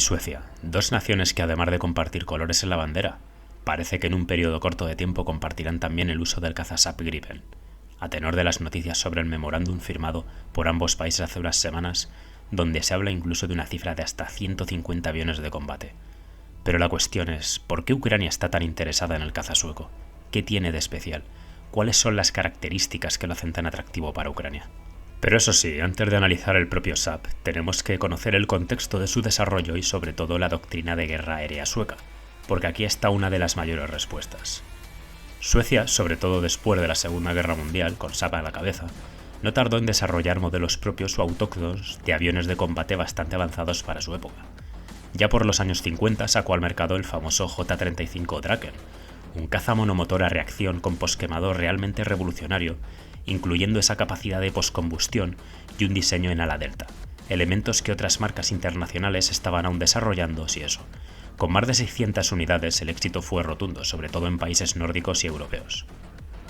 Suecia, dos naciones que además de compartir colores en la bandera, parece que en un periodo corto de tiempo compartirán también el uso del caza SAP Gripen. A tenor de las noticias sobre el memorándum firmado por ambos países hace unas semanas, donde se habla incluso de una cifra de hasta 150 aviones de combate. Pero la cuestión es, ¿por qué Ucrania está tan interesada en el caza sueco? ¿Qué tiene de especial? ¿Cuáles son las características que lo hacen tan atractivo para Ucrania? Pero eso sí, antes de analizar el propio SAP, tenemos que conocer el contexto de su desarrollo y sobre todo la doctrina de guerra aérea sueca, porque aquí está una de las mayores respuestas. Suecia, sobre todo después de la Segunda Guerra Mundial, con SAP a la cabeza, no tardó en desarrollar modelos propios o autóctonos de aviones de combate bastante avanzados para su época. Ya por los años 50 sacó al mercado el famoso J-35 Draken, un caza monomotor a reacción con posquemador realmente revolucionario, incluyendo esa capacidad de poscombustión y un diseño en ala delta, elementos que otras marcas internacionales estaban aún desarrollando, si eso. Con más de 600 unidades el éxito fue rotundo, sobre todo en países nórdicos y europeos.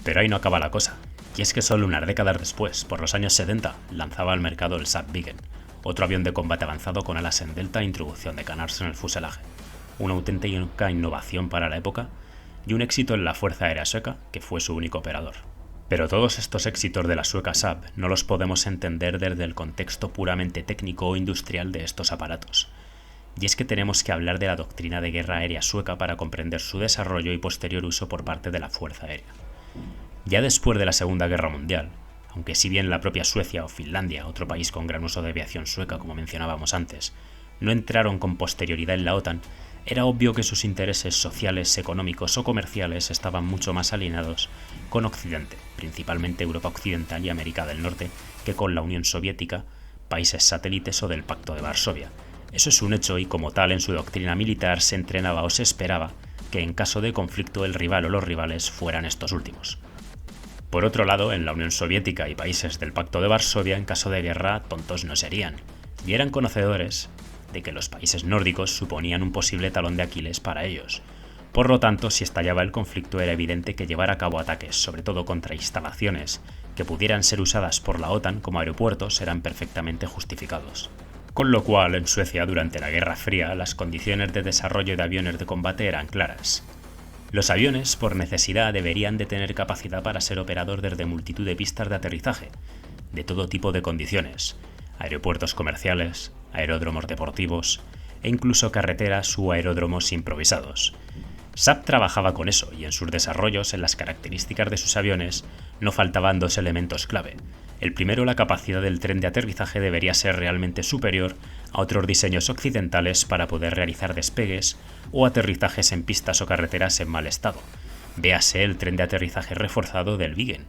Pero ahí no acaba la cosa, y es que solo unas décadas después, por los años 70, lanzaba al mercado el SAP Viggen, otro avión de combate avanzado con alas en delta e introducción de canards en el fuselaje, una auténtica innovación para la época y un éxito en la Fuerza Aérea Sueca, que fue su único operador. Pero todos estos éxitos de la sueca SAP no los podemos entender desde el contexto puramente técnico o industrial de estos aparatos. Y es que tenemos que hablar de la doctrina de guerra aérea sueca para comprender su desarrollo y posterior uso por parte de la Fuerza Aérea. Ya después de la Segunda Guerra Mundial, aunque si bien la propia Suecia o Finlandia, otro país con gran uso de aviación sueca como mencionábamos antes, no entraron con posterioridad en la OTAN, era obvio que sus intereses sociales, económicos o comerciales estaban mucho más alineados con Occidente, principalmente Europa Occidental y América del Norte, que con la Unión Soviética, países satélites o del Pacto de Varsovia. Eso es un hecho y como tal en su doctrina militar se entrenaba o se esperaba que en caso de conflicto el rival o los rivales fueran estos últimos. Por otro lado, en la Unión Soviética y países del Pacto de Varsovia, en caso de guerra, tontos no serían, y eran conocedores de que los países nórdicos suponían un posible talón de Aquiles para ellos. Por lo tanto, si estallaba el conflicto era evidente que llevar a cabo ataques, sobre todo contra instalaciones que pudieran ser usadas por la OTAN como aeropuertos, eran perfectamente justificados. Con lo cual, en Suecia, durante la Guerra Fría, las condiciones de desarrollo de aviones de combate eran claras. Los aviones, por necesidad, deberían de tener capacidad para ser operados desde multitud de pistas de aterrizaje, de todo tipo de condiciones, aeropuertos comerciales, aeródromos deportivos e incluso carreteras u aeródromos improvisados. SAP trabajaba con eso y en sus desarrollos, en las características de sus aviones, no faltaban dos elementos clave. El primero, la capacidad del tren de aterrizaje debería ser realmente superior a otros diseños occidentales para poder realizar despegues o aterrizajes en pistas o carreteras en mal estado. Véase el tren de aterrizaje reforzado del Viggen.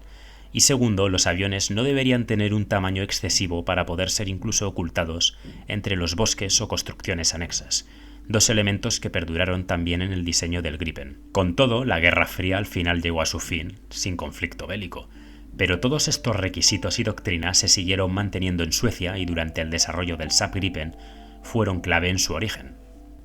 Y segundo, los aviones no deberían tener un tamaño excesivo para poder ser incluso ocultados entre los bosques o construcciones anexas, dos elementos que perduraron también en el diseño del Gripen. Con todo, la Guerra Fría al final llegó a su fin, sin conflicto bélico, pero todos estos requisitos y doctrinas se siguieron manteniendo en Suecia y durante el desarrollo del SAP Gripen fueron clave en su origen.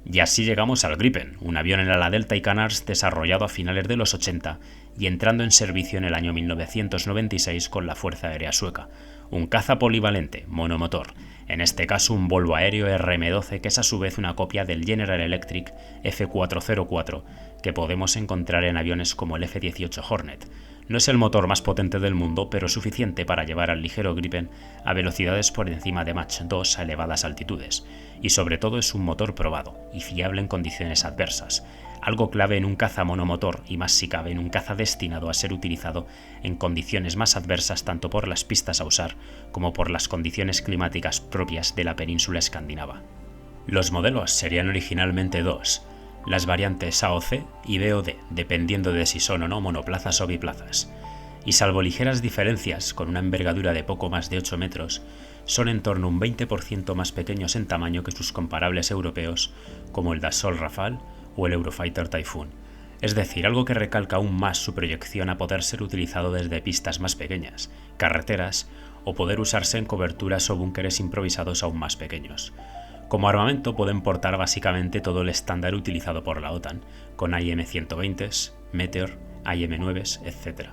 Y así llegamos al Gripen, un avión en ala delta y canards desarrollado a finales de los 80 y entrando en servicio en el año 1996 con la Fuerza Aérea Sueca, un caza polivalente, monomotor, en este caso un Volvo aéreo RM-12 que es a su vez una copia del General Electric F404 que podemos encontrar en aviones como el F-18 Hornet. No es el motor más potente del mundo, pero suficiente para llevar al ligero Gripen a velocidades por encima de Mach 2 a elevadas altitudes, y sobre todo es un motor probado y fiable en condiciones adversas, algo clave en un caza monomotor y más si cabe en un caza destinado a ser utilizado en condiciones más adversas tanto por las pistas a usar como por las condiciones climáticas propias de la península escandinava. Los modelos serían originalmente dos, las variantes AOC y BOD, dependiendo de si son o no monoplazas o biplazas, y salvo ligeras diferencias con una envergadura de poco más de 8 metros, son en torno a un 20% más pequeños en tamaño que sus comparables europeos como el Dassault Rafale o el Eurofighter Typhoon, es decir, algo que recalca aún más su proyección a poder ser utilizado desde pistas más pequeñas, carreteras o poder usarse en coberturas o búnkeres improvisados aún más pequeños. Como armamento pueden portar básicamente todo el estándar utilizado por la OTAN, con AIM-120s, Meteor, AIM-9s, etc.,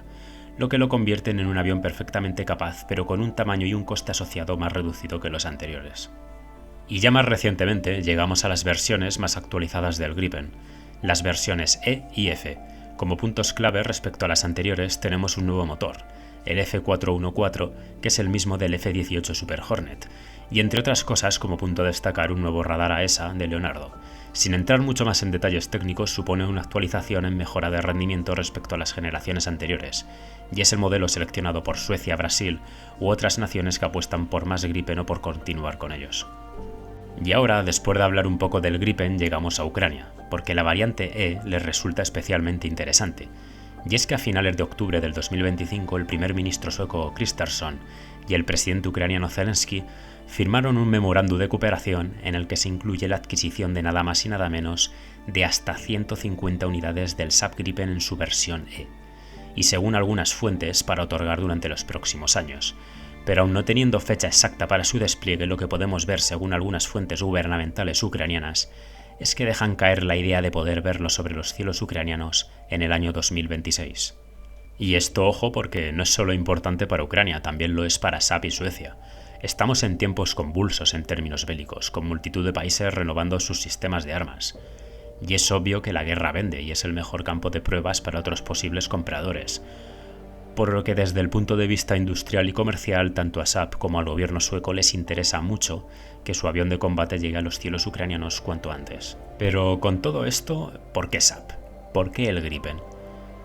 lo que lo convierten en un avión perfectamente capaz, pero con un tamaño y un coste asociado más reducido que los anteriores. Y ya más recientemente llegamos a las versiones más actualizadas del Gripen, las versiones E y F. Como puntos clave respecto a las anteriores tenemos un nuevo motor, el F414, que es el mismo del F-18 Super Hornet, y entre otras cosas como punto a destacar un nuevo radar AESA de Leonardo. Sin entrar mucho más en detalles técnicos, supone una actualización en mejora de rendimiento respecto a las generaciones anteriores, y es el modelo seleccionado por Suecia, Brasil u otras naciones que apuestan por más Gripen o por continuar con ellos. Y ahora, después de hablar un poco del Gripen, llegamos a Ucrania, porque la variante E les resulta especialmente interesante. Y es que a finales de octubre del 2025 el primer ministro sueco Kristersson y el presidente ucraniano Zelensky firmaron un memorándum de cooperación en el que se incluye la adquisición de nada más y nada menos de hasta 150 unidades del SAP Gripen en su versión E, y según algunas fuentes para otorgar durante los próximos años. Pero aún no teniendo fecha exacta para su despliegue, lo que podemos ver según algunas fuentes gubernamentales ucranianas es que dejan caer la idea de poder verlo sobre los cielos ucranianos en el año 2026. Y esto, ojo, porque no es solo importante para Ucrania, también lo es para SAP y Suecia. Estamos en tiempos convulsos en términos bélicos, con multitud de países renovando sus sistemas de armas. Y es obvio que la guerra vende y es el mejor campo de pruebas para otros posibles compradores. Por lo que desde el punto de vista industrial y comercial, tanto a SAP como al gobierno sueco les interesa mucho que su avión de combate llegue a los cielos ucranianos cuanto antes. Pero con todo esto, ¿por qué SAP? ¿Por qué el Gripen?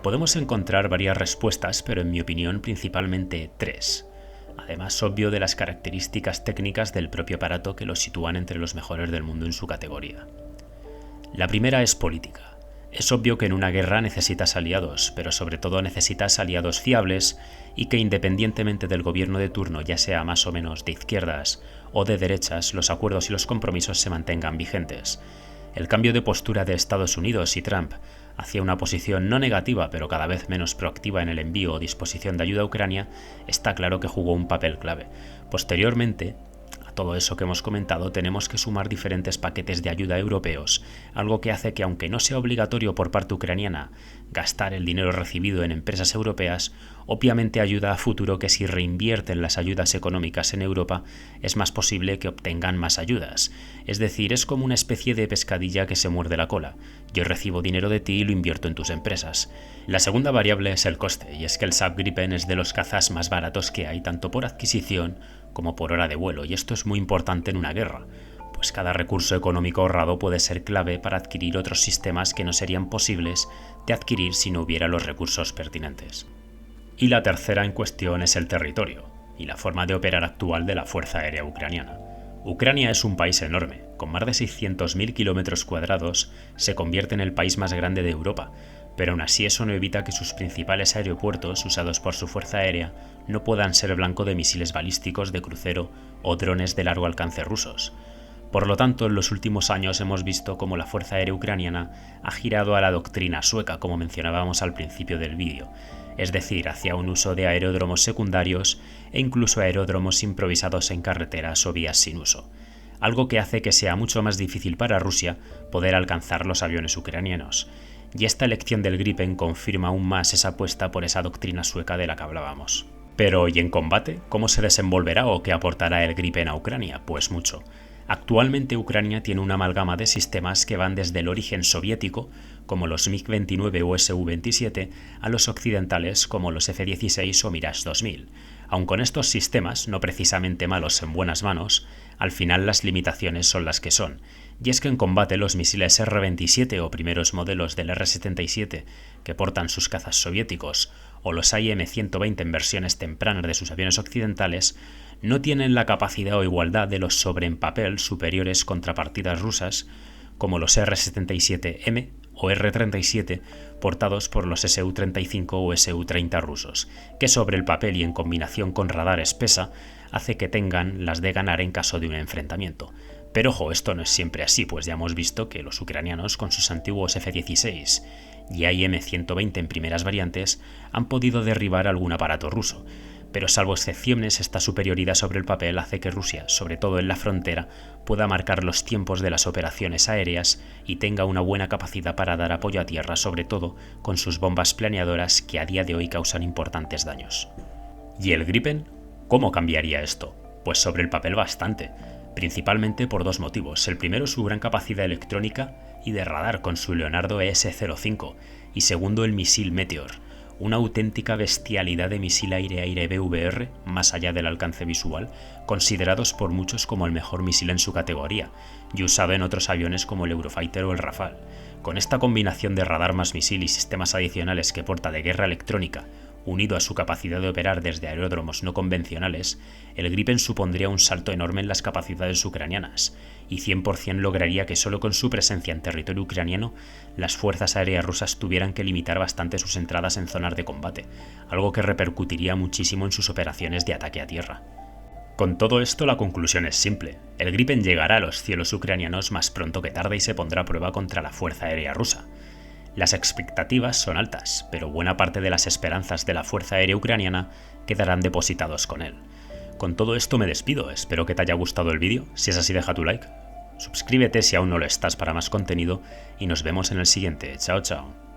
Podemos encontrar varias respuestas, pero en mi opinión principalmente tres. Además, obvio de las características técnicas del propio aparato que lo sitúan entre los mejores del mundo en su categoría. La primera es política. Es obvio que en una guerra necesitas aliados, pero sobre todo necesitas aliados fiables y que independientemente del gobierno de turno, ya sea más o menos de izquierdas o de derechas, los acuerdos y los compromisos se mantengan vigentes. El cambio de postura de Estados Unidos y Trump hacia una posición no negativa pero cada vez menos proactiva en el envío o disposición de ayuda a Ucrania está claro que jugó un papel clave. Posteriormente, a todo eso que hemos comentado, tenemos que sumar diferentes paquetes de ayuda europeos, algo que hace que, aunque no sea obligatorio por parte ucraniana gastar el dinero recibido en empresas europeas, obviamente ayuda a futuro que si reinvierten las ayudas económicas en Europa es más posible que obtengan más ayudas. Es decir, es como una especie de pescadilla que se muerde la cola. Yo recibo dinero de ti y lo invierto en tus empresas. La segunda variable es el coste, y es que el SAP Gripen es de los cazas más baratos que hay, tanto por adquisición como por hora de vuelo, y esto es muy importante en una guerra, pues cada recurso económico ahorrado puede ser clave para adquirir otros sistemas que no serían posibles de adquirir si no hubiera los recursos pertinentes. Y la tercera en cuestión es el territorio y la forma de operar actual de la Fuerza Aérea Ucraniana. Ucrania es un país enorme, con más de 600.000 kilómetros cuadrados, se convierte en el país más grande de Europa, pero aún así eso no evita que sus principales aeropuertos usados por su fuerza aérea no puedan ser blanco de misiles balísticos de crucero o drones de largo alcance rusos. Por lo tanto, en los últimos años hemos visto cómo la Fuerza Aérea Ucraniana ha girado a la doctrina sueca, como mencionábamos al principio del vídeo, es decir, hacia un uso de aeródromos secundarios e incluso aeródromos improvisados en carreteras o vías sin uso, algo que hace que sea mucho más difícil para Rusia poder alcanzar los aviones ucranianos. Y esta elección del Gripen confirma aún más esa apuesta por esa doctrina sueca de la que hablábamos. Pero, ¿y en combate? ¿Cómo se desenvolverá o qué aportará el Gripen a Ucrania? Pues mucho. Actualmente Ucrania tiene una amalgama de sistemas que van desde el origen soviético, como los MiG-29 o Su-27, a los occidentales como los F-16 o Mirage 2000. Aun con estos sistemas, no precisamente malos en buenas manos, al final las limitaciones son las que son. Y es que en combate los misiles R-27 o primeros modelos del R-77 que portan sus cazas soviéticos o los IM-120 en versiones tempranas de sus aviones occidentales no tienen la capacidad o igualdad de los sobre en papel superiores contrapartidas rusas como los R-77M o R-37 portados por los Su-35 o Su-30 rusos, que sobre el papel y en combinación con radares PESA hace que tengan las de ganar en caso de un enfrentamiento. Pero ojo, esto no es siempre así, pues ya hemos visto que los ucranianos con sus antiguos F-16 y IM-120 en primeras variantes han podido derribar algún aparato ruso, pero salvo excepciones esta superioridad sobre el papel hace que Rusia, sobre todo en la frontera, pueda marcar los tiempos de las operaciones aéreas y tenga una buena capacidad para dar apoyo a tierra, sobre todo con sus bombas planeadoras que a día de hoy causan importantes daños. ¿Y el Gripen? ¿Cómo cambiaría esto? Pues sobre el papel bastante. principalmente por dos motivos. El primero, su gran capacidad electrónica y de radar con su Leonardo ES-05, y segundo, el misil Meteor, una auténtica bestialidad de misil aire-aire BVR, más allá del alcance visual, considerados por muchos como el mejor misil en su categoría, y usado en otros aviones como el Eurofighter o el Rafale. Con esta combinación de radar más misil y sistemas adicionales que porta de guerra electrónica, unido a su capacidad de operar desde aeródromos no convencionales, el Gripen supondría un salto enorme en las capacidades ucranianas, y 100% lograría que solo con su presencia en territorio ucraniano, las fuerzas aéreas rusas tuvieran que limitar bastante sus entradas en zonas de combate, algo que repercutiría muchísimo en sus operaciones de ataque a tierra. Con todo esto, la conclusión es simple: el Gripen llegará a los cielos ucranianos más pronto que tarde y se pondrá a prueba contra la Fuerza Aérea Rusa. Las expectativas son altas, pero buena parte de las esperanzas de la Fuerza Aérea Ucraniana quedarán depositados con él. Con todo esto me despido, espero que te haya gustado el vídeo. Si es así, deja tu like, suscríbete si aún no lo estás para más contenido y nos vemos en el siguiente. Chao, chao.